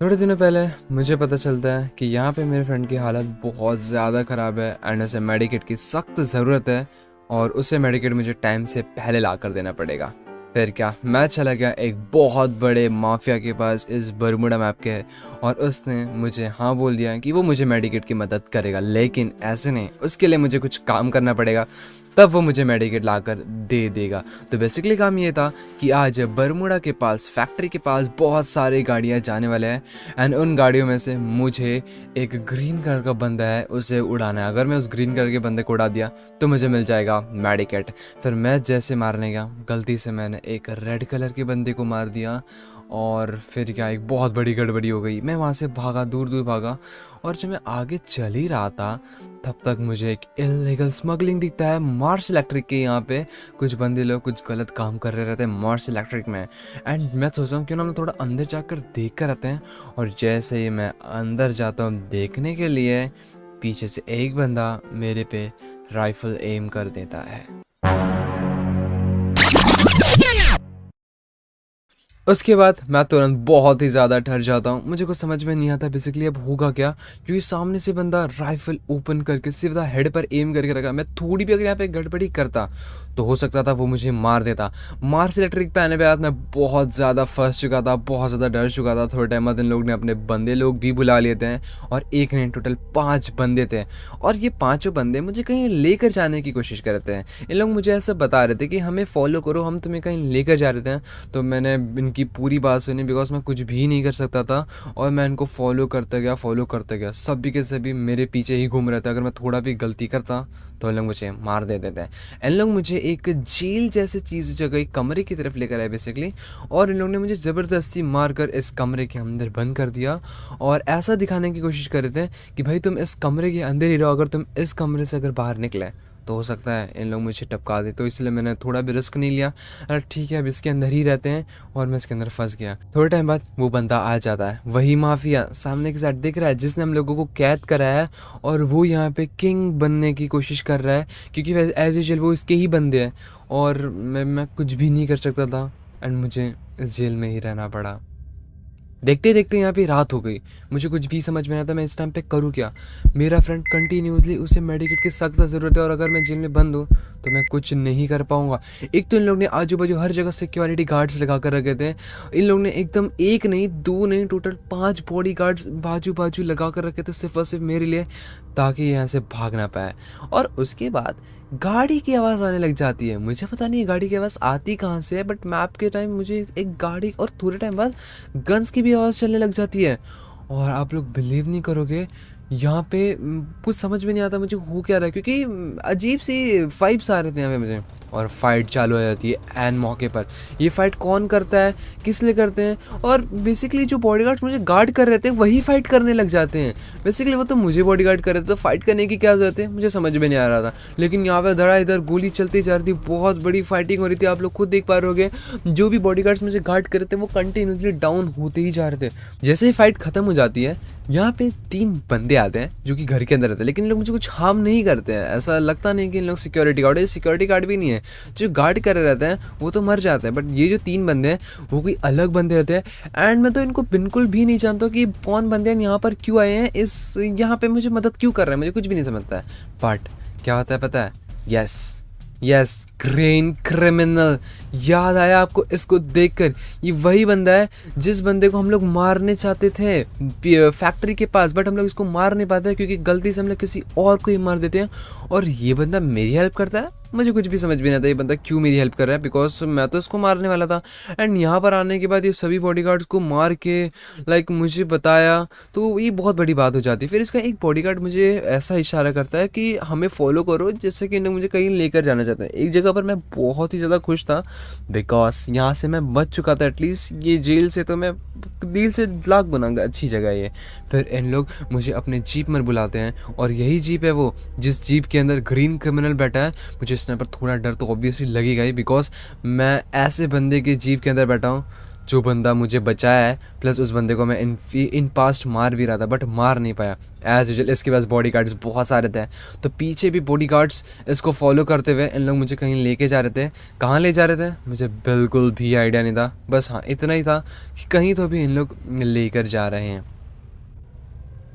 थोड़े दिनों पहले मुझे पता चलता है कि यहाँ पे मेरे फ्रेंड की हालत बहुत ज़्यादा ख़राब है एंड उसे मेडिकेट की सख्त ज़रूरत है और उसे मेडिकेट मुझे टाइम से पहले ला कर देना पड़ेगा। फिर क्या, मैं चला गया एक बहुत बड़े माफिया के पास इस बरमुडा मैप के है और उसने मुझे हाँ बोल दिया कि वो मुझे मेडिकेट की मदद करेगा, लेकिन ऐसे नहीं, उसके लिए मुझे कुछ काम करना पड़ेगा, तब वो मुझे मेडिकेट लाकर दे देगा। तो बेसिकली काम ये था कि आज बरमुडा के पास फैक्ट्री के पास बहुत सारी गाड़ियाँ जाने वाले हैं एंड उन गाड़ियों में से मुझे एक ग्रीन कलर का बंदा है उसे उड़ाना है। अगर मैं उस ग्रीन कलर के बंदे को उड़ा दिया तो मुझे मिल जाएगा मेडिकेट। फिर मैं जैसे मारने गया, गलती से मैंने एक रेड कलर के बंदे को मार दिया और फिर क्या, एक बहुत बड़ी गड़बड़ी हो गई। मैं वहाँ से भागा, दूर दूर भागा और जब मैं आगे चल ही रहा था तब तक मुझे एक इलीगल स्मगलिंग दिखता है मार्स इलेक्ट्रिक के। यहाँ पे कुछ बंदे लोग कुछ गलत काम कर रहे रहते हैं मार्स इलेक्ट्रिक में एंड मैं सोच रहा हूँ क्यों ना हम थोड़ा अंदर जाकर देख कर आते हैं। और जैसे ही मैं अंदर जाता हूँ देखने के लिए, पीछे से एक बंदा मेरे पे राइफल एम कर देता है। उसके बाद मैं तुरंत बहुत ही ज़्यादा डर जाता हूँ। मुझे कुछ समझ में नहीं आता बेसिकली अब होगा क्या, क्योंकि सामने से बंदा राइफल ओपन करके सीधा हेड पर एम करके रखा। मैं थोड़ी भी अगर यहाँ पे गड़बड़ी करता तो हो सकता था वो मुझे मार देता। मार्स इलेक्ट्रिक पे आने पे बाद मैं बहुत ज़्यादा फंस चुका था, बहुत ज़्यादा डर चुका था। थोड़े टाइम बाद इन लोग ने अपने बंदे लोग भी बुला लेते हैं और एक नहीं, टोटल 5 बंदे थे और ये पाँचों बंदे मुझे कहीं लेकर जाने की कोशिश कर रहे थे। इन लोग मुझे ऐसा बता रहे थे कि हमें फॉलो करो, हम तुम्हें कहीं लेकर जा रहे थे। तो मैंने इनकी पूरी बात सुनी बिकॉज मैं कुछ भी नहीं कर सकता था और मैं इनको फॉलो करते गया। सभी के सभी मेरे पीछे ही घूम रहे थे। अगर मैं थोड़ा भी गलती करता तो इन लोग मुझे मार देते थे। इन लोग मुझे एक जेल जैसे चीज़ जगह एक कमरे की तरफ लेकर आए बेसिकली, और इन लोग ने मुझे ज़बरदस्ती मारकर इस कमरे के अंदर बंद कर दिया और ऐसा दिखाने की कोशिश कर रहे थे कि भाई तुम इस कमरे के अंदर ही रहो, अगर तुम इस कमरे से अगर बाहर निकले तो हो सकता है इन लोग मुझे टपका दे। तो इसलिए मैंने थोड़ा भी रिस्क नहीं लिया। अरे ठीक है, अब इसके अंदर ही रहते हैं, और मैं इसके अंदर फंस गया। थोड़े टाइम बाद वो बंदा आ जाता है, वही माफिया सामने के साथ दिख रहा है जिसने हम लोगों को कैद कराया है, और वो यहाँ पे किंग बनने की कोशिश कर रहा है क्योंकि एज यूजुअल वो इसके ही बंदे हैं और मैं कुछ भी नहीं कर सकता था एंड मुझे इस जेल में ही रहना पड़ा। देखते देखते यहाँ पे रात हो गई। मुझे कुछ भी समझ में नहीं आता मैं इस टाइम पे करूँ क्या। मेरा फ्रेंड कंटिन्यूसली, उसे मेडिकेट की सख्त ज़रूरत है और अगर मैं जेल में बंद हूँ तो मैं कुछ नहीं कर पाऊंगा। एक तो इन लोग ने आजू बाजू हर जगह सिक्योरिटी गार्ड्स लगा कर रखे थे। इन लोग ने एकदम एक नहीं, दो नहीं, टोटल 5 बॉडी गार्ड्स बाजू बाजू लगा कर रखे थे सिर्फ और सिर्फ मेरे लिए, ताकि यहाँ से भाग ना पाए। और उसके बाद गाड़ी की आवाज़ आने लग जाती है। मुझे पता नहीं गाड़ी की आवाज़ आती कहाँ से है, बट मैप के टाइम मुझे एक गाड़ी और थोड़े टाइम बाद गन्स की भी आवाज़ चलने लग जाती है। और आप लोग बिलीव नहीं करोगे, यहाँ पे कुछ समझ में नहीं आता मुझे हो क्या रहा है, क्योंकि अजीब सी वाइब्स आ रहे थे यहाँ पे मुझे। और फाइट चालू हो जाती है एन मौके पर। ये फाइट कौन करता है, किस लिए करते हैं, और बेसिकली जो बॉडीगार्ड्स मुझे गार्ड कर रहे थे वही फाइट करने लग जाते हैं। बेसिकली वो तो मुझे बॉडीगार्ड कर रहे थे, तो फाइट करने की क्या जरूरत है, मुझे समझ में नहीं आ रहा था। लेकिन यहाँ पे धड़ा इधर गोली चलती जा रही थी, बहुत बड़ी फाइटिंग हो रही थी। आप लोग खुद देख पा रहे होगे जो भी बॉडीगार्ड्स मुझे गार्ड कर रहे थे वो कंटिन्यूसली डाउन होते ही जा रहे थे। जैसे ही फाइट खत्म हो जाती है, यहाँ पे 3 बंदे आते हैं जो कि घर के अंदर रहते हैं, लेकिन इन लोग मुझे कुछ हार्म नहीं करते हैं। ऐसा लगता नहीं कि इन लोग सिक्योरिटी गार्ड है, सिक्योरिटी गार्ड भी नहीं है। जो गार्ड कर रहे रहते हैं वो तो मर जाते हैं, बट ये जो 3 बंदे हैं वो कोई अलग बंदे रहते हैं एंड मैं तो इनको बिल्कुल भी नहीं जानता कि कौन बंदे हैं, यहाँ पर क्यों आए हैं, इस यहाँ पे मुझे मदद क्यों कर रहे हैं, मुझे कुछ भी नहीं समझता है। बट क्या होता है पता है, यस यस, ग्रेन क्रिमिनल। याद आया आपको इसको देखकर, ये वही बंदा है जिस बंदे को हम लोग मारने चाहते थे फैक्ट्री के पास, बट हम लोग इसको मार नहीं पाते क्योंकि गलती से हम लोग किसी और को ही मार देते हैं। और ये बंदा मेरी हेल्प करता है, मुझे कुछ भी समझ में नहीं आता ये बंदा क्यों मेरी हेल्प कर रहा है, बिकॉज मैं तो इसको मारने वाला था। एंड यहाँ पर आने के बाद ये सभी बॉडीगार्ड्स को मार के मुझे बताया, तो ये बहुत बड़ी बात हो जाती है। फिर इसका एक बॉडीगार्ड मुझे ऐसा इशारा करता है कि हमें फॉलो करो, जिससे कि मुझे कहीं लेकर जाना चाहते हैं। एक जगह पर मैं बहुत ही ज़्यादा खुश था बिकॉज यहाँ से मैं बच चुका था एटलीस्ट, ये जेल से तो मैं दिल से लाख बनाऊंगा, अच्छी जगह है ये। फिर इन लोग मुझे अपने जीप में बुलाते हैं और यही जीप है वो जिस जीप के अंदर ग्रीन क्रिमिनल बैठा है। मुझे इस टाइम पर थोड़ा डर तो ऑब्वियसली लगेगा ही बिकॉज मैं ऐसे बंदे के जीप के अंदर बैठा हूँ जो बंदा मुझे बचाया है, प्लस उस बंदे को मैं इन पास्ट मार भी रहा था बट मार नहीं पाया एज यूजल। इसके पास बॉडीगार्ड्स बहुत सारे थे, तो पीछे भी बॉडीगार्ड्स इसको फॉलो करते हुए इन लोग मुझे कहीं लेके जा रहे थे। कहाँ ले जा रहे थे मुझे बिल्कुल भी आइडिया नहीं था, बस हाँ इतना ही था कि कहीं तो भी इन लोग लेकर जा रहे हैं।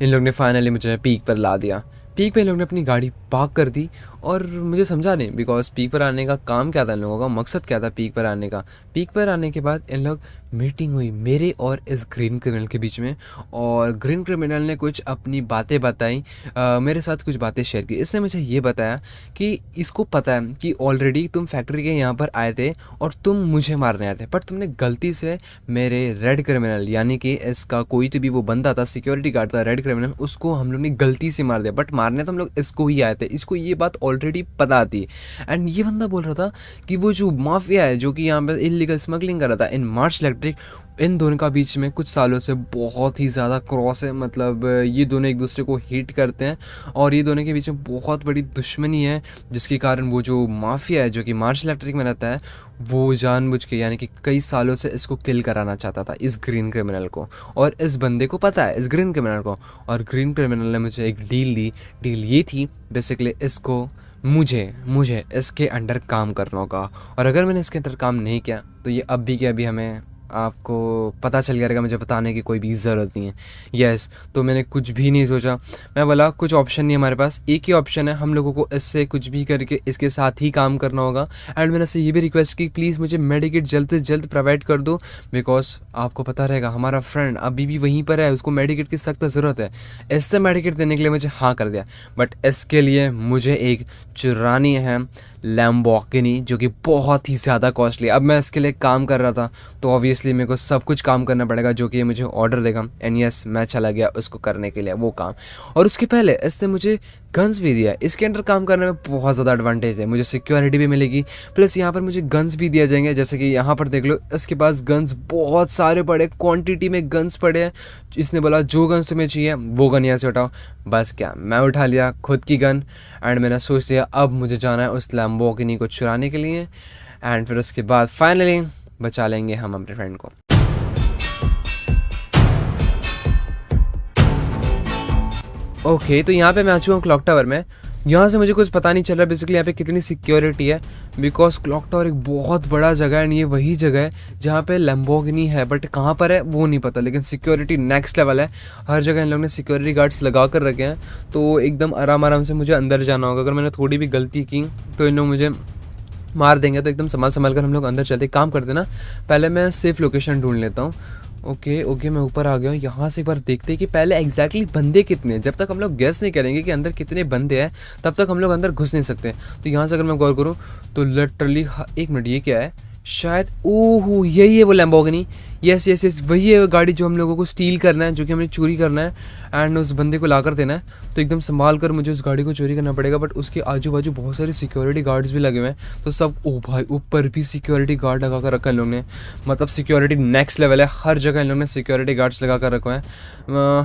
इन लोग ने फाइनली मुझे पीक पर ला दिया। पीक पे इन लोग ने अपनी गाड़ी पार्क कर दी और मुझे समझा नहीं बिकॉज पीक पर आने का काम क्या था, इन लोगों का मकसद क्या था पीक पर आने का। पीक पर आने के बाद इन लोग मीटिंग हुई मेरे और इस ग्रीन क्रिमिनल के बीच में, और ग्रीन क्रिमिनल ने कुछ अपनी बातें बताई, मेरे साथ कुछ बातें शेयर की। इसने मुझे ये बताया कि इसको पता है कि ऑलरेडी तुम फैक्ट्री के यहाँ पर आए थे और तुम मुझे मारने आए थे, पर तुमने गलती से मेरे रेड क्रिमिनल यानी कि इसका कोई तो भी वो बंदा था, सिक्योरिटी गार्ड था रेड क्रिमिनल, उसको हम लोग ने गलती से मार दिया, बट मारने तो हम लोग इसको ही आए थे। इसको ये बात ऑलरेडी पता थी। एंड ये बंदा बोल रहा था कि वो जो माफिया है जो कि यहाँ पे इलीगल स्मगलिंग कर रहा था इन मार्श इलेक्ट्रिक, इन दोनों का बीच में कुछ सालों से बहुत ही ज़्यादा क्रॉस है। मतलब ये दोनों एक दूसरे को हिट करते हैं और ये दोनों के बीच में बहुत बड़ी दुश्मनी है, जिसके कारण वो जो माफिया है जो कि मार्श इलेक्ट्रिक में रहता है वो जानबूझ के यानी कि कई सालों से इसको किल कराना चाहता था इस ग्रीन क्रिमिनल को, और इस बंदे को पता है इस ग्रीन क्रिमिनल को। और ग्रीन क्रिमिनल ने मुझे एक डील दी। डील ये थी बेसिकली इसको मुझे इसके अंडर काम करना होगा, और अगर मैंने इसके अंडर काम नहीं किया तो ये अब भी के अभी हमें आपको पता चल गया रहेगा, मुझे बताने की कोई भी ज़रूरत नहीं है। यस, तो मैंने कुछ भी नहीं सोचा। मैं बोला कुछ ऑप्शन नहीं, हमारे पास एक ही ऑप्शन है, हम लोगों को इससे कुछ भी करके इसके साथ ही काम करना होगा। एंड मैंने इससे ये भी रिक्वेस्ट की प्लीज़ मुझे मेडिकेट जल्द से जल्द प्रोवाइड कर दो, बिकॉज आपको पता रहेगा हमारा फ्रेंड अभी भी वहीं पर है, उसको मेडिकेट की सख्त ज़रूरत है। इससे मेडिकेट देने के लिए मुझे हाँ कर दिया, बट इसके लिए मुझे एक चुरानी है लैम्बोर्गिनी जो कि बहुत ही ज़्यादा कॉस्टली। अब मैं इसके लिए काम कर रहा था तो ऑब्वियसली मेरे को सब कुछ काम करना पड़ेगा जो कि ये मुझे ऑर्डर देगा। एंड यस, मैं चला गया उसको करने के लिए वो काम। और उसके पहले इसने मुझे गन्स भी दिया। इसके अंदर काम करने में बहुत ज़्यादा एडवांटेज है, मुझे सिक्योरिटी भी मिलेगी, प्लस यहाँ पर मुझे गन्स भी दिए जाएंगे। जैसे कि यहाँ पर देख लो, इसके पास गन्स बहुत सारे पड़े, क्वांटिटी में गन्स पड़े हैं। इसने बोला जो गन्स तुम्हें चाहिए वो गन यहाँ से उठाओ। बस क्या, मैं उठा लिया खुद की गन एंड मैंने सोच लिया अब मुझे जाना है उस लैम्बोर्गिनी को चुराने के लिए। एंड फिर उसके बाद फाइनली बचा लेंगे हम अपने फ्रेंड को। ओके, तो यहाँ पे मैं आ चुका हूँ क्लॉक टावर में। यहाँ से मुझे कुछ पता नहीं चल रहा बेसिकली यहाँ पे कितनी सिक्योरिटी है, बिकॉज क्लॉक टावर एक बहुत बड़ा जगह है एंड ये वही जगह है जहाँ पे लैम्बोर्गिनी है, बट कहाँ पर है वो नहीं पता। लेकिन सिक्योरिटी नेक्स्ट लेवल है, हर जगह इन लोगों ने सिक्योरिटी गार्ड्स लगा कर रखे हैं, तो एकदम आराम आराम से मुझे अंदर जाना होगा। अगर मैंने थोड़ी भी गलती की तो इन लोग मुझे मार देंगे, तो एकदम संभाल कर हम लोग अंदर चलते। काम करते ना, पहले मैं सेफ लोकेशन ढूंढ लेता हूँ। ओके, मैं ऊपर आ गया हूँ। यहाँ से एक बार देखते हैं कि पहले एग्जैक्टली बंदे कितने हैं। जब तक हम लोग गेस नहीं करेंगे कि अंदर कितने बंदे हैं तब तक हम लोग अंदर घुस नहीं सकते। तो यहाँ से अगर मैं गौर करूँ तो लिटरली एक मिनट, ये क्या है? शायद ओह यही है वो लैम्बोर्गिनी। यस, वही है गाड़ी जो हम लोगों को स्टील करना है, जो कि हमें चोरी करना है एंड उस बंदे को ला कर देना है। तो एकदम संभाल कर मुझे उस गाड़ी को चोरी करना पड़ेगा, बट उसके आजू बाजू बहुत सारे सिक्योरिटी गार्ड्स भी लगे हुए हैं। तो सब ओ भाई, ऊपर भी सिक्योरिटी गार्ड लगा कर रखा है इन लोगों ने, मतलब सिक्योरिटी नेक्स्ट लेवल है। हर जगह इन लोगों ने सिक्योरिटी गार्ड्स लगा कर रखे हैं।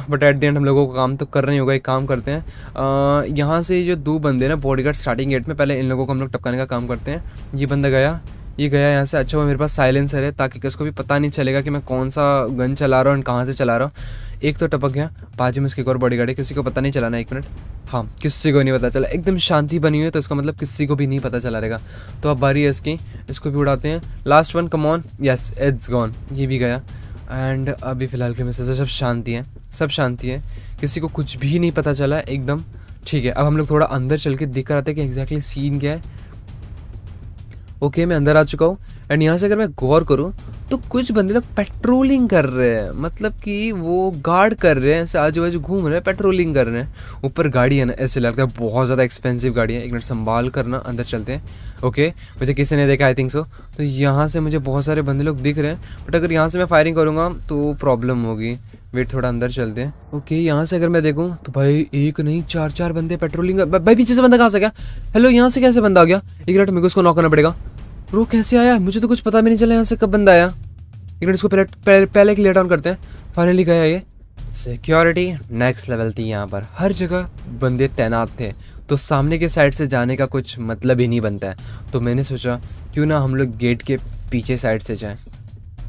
बट एट द एंड हम लोगों को काम तो करना ही होगा। एक काम करते हैं, यहाँ से जो दो बंदे ना बॉडीगार्ड स्टार्टिंग गेट में, पहले इन लोगों को हम लोग टपकाने का काम करते हैं। ये बंदा गया यहाँ से। अच्छा, वो मेरे पास साइलेंसर है ताकि किसको भी पता नहीं चलेगा कि मैं कौन सा गन चला रहा हूँ और कहाँ से चला रहा हूँ। एक तो टपक गया, बाजू में इसकी एक और बॉडीगार्ड है, किसी को पता नहीं चलाना। एक मिनट, हाँ किसी को नहीं पता चला। एकदम शांति बनी हुई है तो इसका मतलब किसी को भी नहीं पता चला रहेगा। तो अब बारी है इसकी, इसको भी उड़ाते हैं। Last one, come on, yes it's gone. ये भी गया एंड अभी फ़िलहाल के मैसेज सब शांति है, सब शांति है, किसी को कुछ भी नहीं पता चला एकदम ठीक है। अब हम लोग थोड़ा अंदर चल के देख कर आते हैं कि एग्जैक्टली सीन क्या है। ओके, मैं अंदर आ चुका हूँ एंड यहाँ से अगर मैं गौर करूँ तो कुछ बंदे लोग पेट्रोलिंग कर रहे हैं, मतलब कि वो गार्ड कर रहे हैं, ऐसे आजू बाजू घूम रहे हैं, पेट्रोलिंग कर रहे हैं। ऊपर गाड़ी है ना, ऐसे लगता है बहुत ज़्यादा एक्सपेंसिव गाड़ी है। एक मिनट संभाल करना, अंदर चलते हैं। ओके, मुझे किसी ने देखा आई थिंक सो। तो यहाँ से मुझे बहुत सारे बंदे लोग दिख रहे हैं, बट अगर यहाँ से मैं फायरिंग करूँगा तो प्रॉब्लम होगी। वेट, थोड़ा अंदर चलते हैं। ओके, यहाँ से अगर मैं देखूँ तो भाई एक नहीं चार बंदे पेट्रोलिंग। भाई पीछे से बंदा कहाँ से गया? हेलो, यहाँ से कैसे बंदा आ गया? एक मिनट, मेरे को उसको नॉक करना पड़ेगा। ब्रो कैसे आया? मुझे तो कुछ पता भी नहीं चला यहाँ से कब बंदा आया। एक मिनट, इसको पहले क्लियर डाउन करते हैं। फाइनली गया ये। सिक्योरिटी नेक्स्ट लेवल थी यहाँ पर, हर जगह बंदे तैनात थे, तो सामने के साइड से जाने का कुछ मतलब ही नहीं बनता है। तो मैंने सोचा क्यों ना हम लोग गेट के पीछे साइड से जाएं।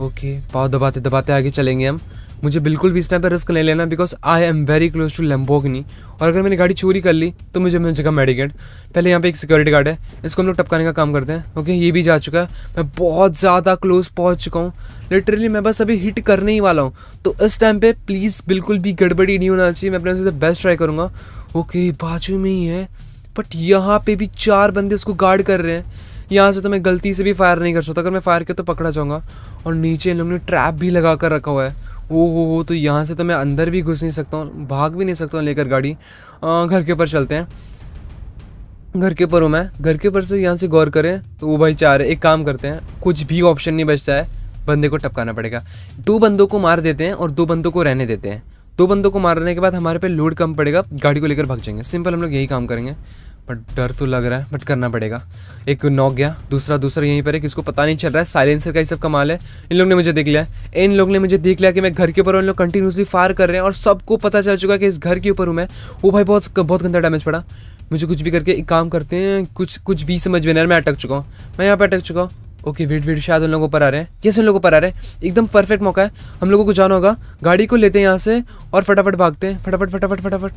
ओके, पाँव दबाते दबाते आगे चलेंगे हम। मुझे बिल्कुल भी इस टाइम पे रिस्क नहीं लेना because I am very close to Lamborghini. और अगर मैंने गाड़ी चोरी कर ली तो मुझे मिल जाएगा मेडिकेट। पहले यहाँ पे एक सिक्योरिटी गार्ड है, इसको हम लोग टपकाने का काम करते हैं। ओके, ये भी जा चुका है। मैं बहुत ज़्यादा क्लोज पहुँच चुका हूँ, लिटरली मैं बस अभी हिट करने ही वाला हूँ। तो इस टाइम पे प्लीज़ बिल्कुल भी गड़बड़ी नहीं होना चाहिए, मैं अपने से बेस्ट ट्राई करूँगा। ओके, बाजू में ही है, बट यहाँ पे भी 4 बंदे उसको गार्ड कर रहे हैं। यहाँ से तो मैं गलती से भी फायर नहीं कर सकता, अगर मैं फायर किया तो पकड़ा जाऊँगा। और नीचे इन लोगों ने ट्रैप भी लगा कर रखा हुआ है। ओ हो, तो यहाँ से तो मैं अंदर भी घुस नहीं सकता हूँ, भाग भी नहीं सकता हूँ लेकर गाड़ी। घर के ऊपर चलते हैं। घर के ऊपर हूँ मैं, घर के ऊपर से यहाँ से गौर करें तो वो भाई 4 है। एक काम करते हैं, कुछ भी ऑप्शन नहीं बचता है, बंदे को टपकाना पड़ेगा। 2 बंदों को मार देते हैं और 2 बंदों को रहने देते हैं। 2 बंदों को मारने के बाद हमारे पे लोड कम पड़ेगा, गाड़ी को लेकर भाग जाएंगे। सिंपल हम लोग यही काम करेंगे, बट डर तो लग रहा है, बट करना पड़ेगा। एक नॉक गया, दूसरा यहीं पर है, किसको पता नहीं चल रहा है। साइलेंसर का ही सब कमाल है। इन लोग ने मुझे देख लिया, इन लोग ने मुझे देख लिया कि मैं घर के ऊपर हूँ। इन लोग कंटिन्यूसली फायर कर रहे हैं और सबको पता चल चुका है कि इस घर के ऊपर हूँ मैं। वो भाई बहुत गंदा डैमेज पड़ा मुझे। कुछ भी करके एक काम करते हैं, कुछ भी समझ में नहीं आ रहा। मैं अटक चुका हूँ, मैं यहाँ पे अटक चुका हूँ। ओके, वेट, शायद उन लोगों ऊपर आ रहे हैं। यस, उन लोगों ऊपर आ रहे हैं। एकदम परफेक्ट मौका है, हम लोगों को जाना होगा। गाड़ी को लेते हैं यहाँ से और फटाफट भागते हैं। फटाफट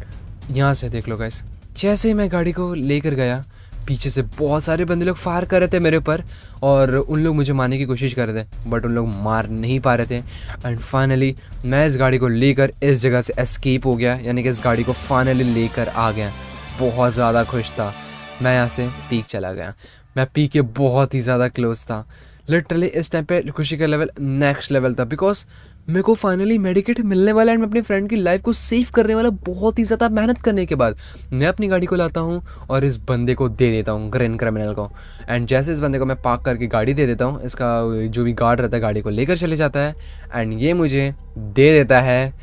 यहाँ से देख लो गाइस। जैसे ही मैं गाड़ी को लेकर गया, पीछे से बहुत सारे बंदे लोग फायर कर रहे थे मेरे ऊपर और उन लोग मुझे मारने की कोशिश कर रहे थे, बट उन लोग मार नहीं पा रहे थे। एंड फाइनली मैं इस गाड़ी को लेकर इस जगह से एस्केप हो गया, यानी कि इस गाड़ी को फाइनली लेकर आ गया। बहुत ज़्यादा खुश था मैं, यहाँ से पीक चला गया। मैं पीक के बहुत ही ज़्यादा क्लोज था। लिटरली इस टाइम पे खुशी का लेवल नेक्स्ट लेवल था, बिकॉज मेरे को फाइनली मेडिकेट मिलने वाला है। मैं अपने फ्रेंड की लाइफ को सेव करने वाला, बहुत ही ज़्यादा मेहनत करने के बाद मैं अपनी गाड़ी को लाता हूँ और इस बंदे को दे देता हूँ, ग्रीन क्रिमिनल को। एंड जैसे इस बंदे को मैं पार्क करके गाड़ी दे देता हूँ, इसका जो भी गार्ड रहता है गाड़ी को लेकर चले जाता है एंड ये मुझे दे देता है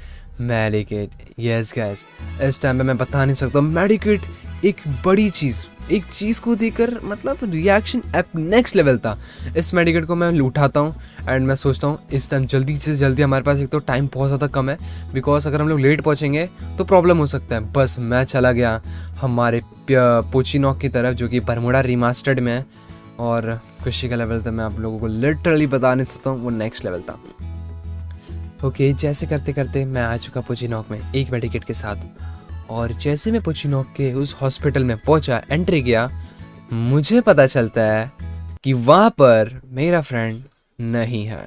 मेडिकेट। यस गाइस, इस टाइम पे मैं बता नहीं सकता, मेडिकेट एक बड़ी चीज़, एक चीज़ को देकर मतलब रिएक्शन एप नेक्स्ट लेवल था। इस मेडिकेट को मैं उठाता हूँ एंड मैं सोचता हूँ इस टाइम जल्दी से जल्दी, हमारे पास एक तो टाइम बहुत ज़्यादा कम है, बिकॉज अगर हम लोग लेट पहुँचेंगे तो प्रॉब्लम हो सकता है। बस मैं चला गया हमारे पोचिनॉक की तरफ, जो कि बरमूडा रिमास्टर्ड में है। और खुशी का लेवल तो मैं आप लोगों को लिटरली बता नहीं सकता हूँ, वो नेक्स्ट लेवल था। ओके, जैसे करते करते मैं आ चुका पोचिनॉक में एक मेडिकेट के साथ। और जैसे मैं पोचिनॉक के उस हॉस्पिटल में पहुंचा, एंट्री किया, मुझे पता चलता है कि वहाँ पर मेरा फ्रेंड नहीं है।